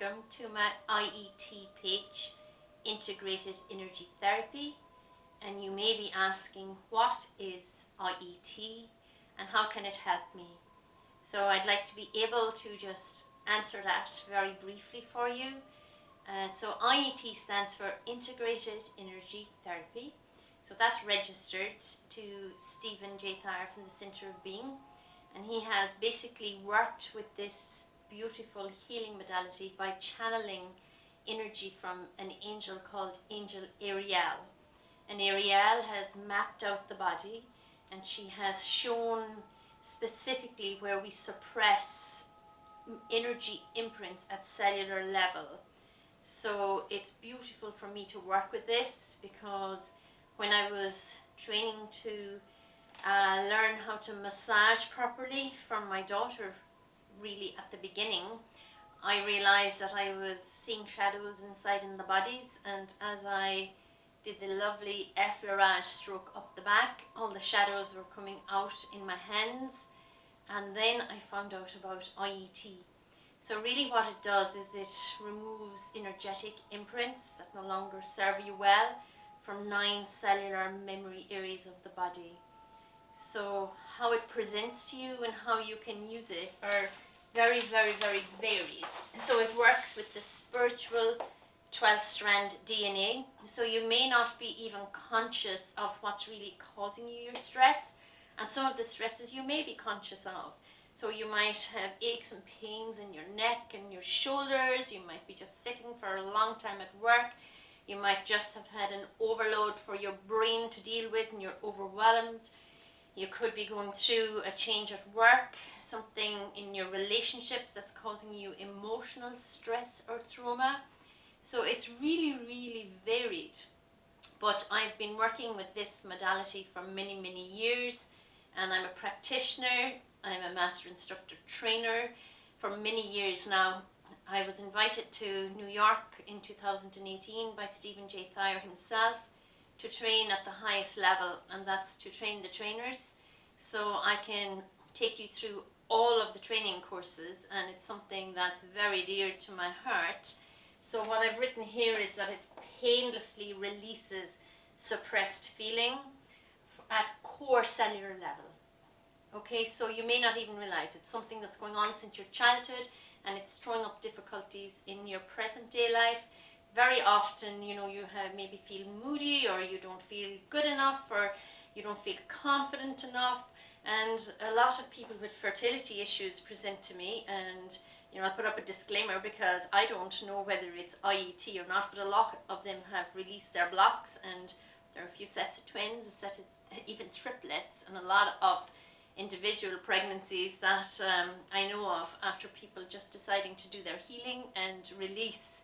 welcome to my IET page, Integrated Energy Therapy. And you may be asking, what is IET and how can it help me? So I'd like to be able to just answer that very briefly for you. So IET stands for Integrated Energy Therapy. So that's registered to Stephen J. Thayer from the Center of Being. And he has basically worked with this beautiful healing modality by channeling energy from an angel called Angel Ariel. And Ariel has mapped out the body, and she has shown specifically where we suppress energy imprints at cellular level. So it's beautiful for me to work with this, because when I was training to learn how to massage properly from my daughter, really at the beginning, I realized that I was seeing shadows inside in the bodies, and as I did the lovely effleurage stroke up the back, all the shadows were coming out in my hands. And then I found out about IET. So really what it does is it removes energetic imprints that no longer serve you well from 9 cellular memory areas of the body. So how it presents to you and how you can use it are very, very, very varied. So it works with the spiritual 12 strand DNA. So you may not be even conscious of what's really causing you your stress. And some of the stresses you may be conscious of. So you might have aches and pains in your neck and your shoulders. You might be just sitting for a long time at work. You might just have had an overload for your brain to deal with and you're overwhelmed. You could be going through a change at work, something in your relationships that's causing you emotional stress or trauma. So it's really, really varied. But I've been working with this modality for many, many years, and I'm a practitioner. I'm a master instructor trainer for many years now. I was invited to New York in 2018 by Stephen J. Thayer himself to train at the highest level, and that's to train the trainers. So I can take you through all of the training courses, and it's something that's very dear to my heart. So what I've written here is that it painlessly releases suppressed feeling at core cellular level. Okay, so you may not even realize it's something that's going on since your childhood, and it's throwing up difficulties in your present day life. Very often, you have maybe feel moody, or you don't feel good enough, or you don't feel confident enough. And a lot of people with fertility issues present to me, and I'll put up a disclaimer because I don't know whether it's IET or not, but a lot of them have released their blocks, and there are a few sets of twins, a set of even triplets, and a lot of individual pregnancies that I know of after people just deciding to do their healing and release.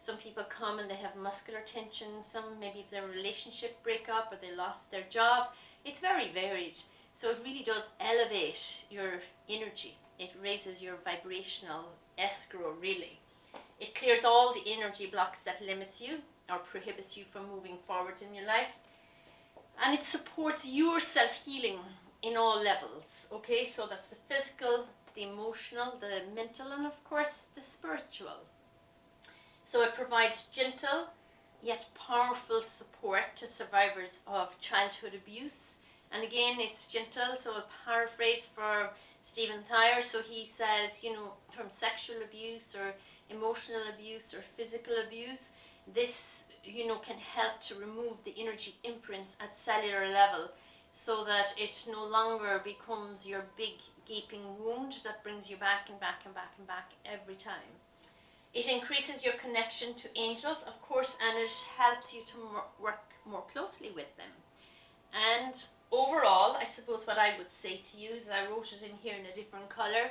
Some people come and they have muscular tension, some maybe if their relationship break up or they lost their job. It's very varied. So it really does elevate your energy. It raises your vibrational escrow, really. It clears all the energy blocks that limits you or prohibits you from moving forward in your life. And it supports your self-healing in all levels. Okay, so that's the physical, the emotional, the mental, and of course the spiritual. So it provides gentle yet powerful support to survivors of childhood abuse. And again, it's gentle, so I'll paraphrase for Stephen Thayer. So he says, from sexual abuse or emotional abuse or physical abuse, this, can help to remove the energy imprints at cellular level, so that it no longer becomes your big gaping wound that brings you back and back and back and back every time. It increases your connection to angels, of course, and it helps you to work more closely with them. And overall, I suppose what I would say to you, as I wrote it in here in a different color,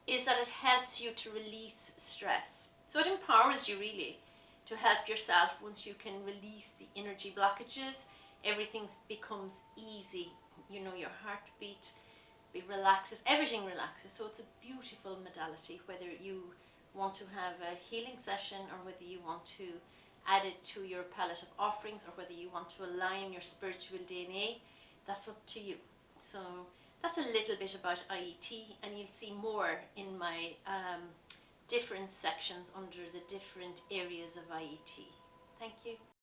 is that it helps you to release stress. So it empowers you really to help yourself. Once you can release the energy blockages, everything becomes easy. Your heartbeat relaxes, everything relaxes. So it's a beautiful modality, whether you want to have a healing session or whether you want to add it to your palette of offerings, or whether you want to align your spiritual DNA, that's up to you. So that's a little bit about IET, and you'll see more in my different sections under the different areas of IET. Thank you.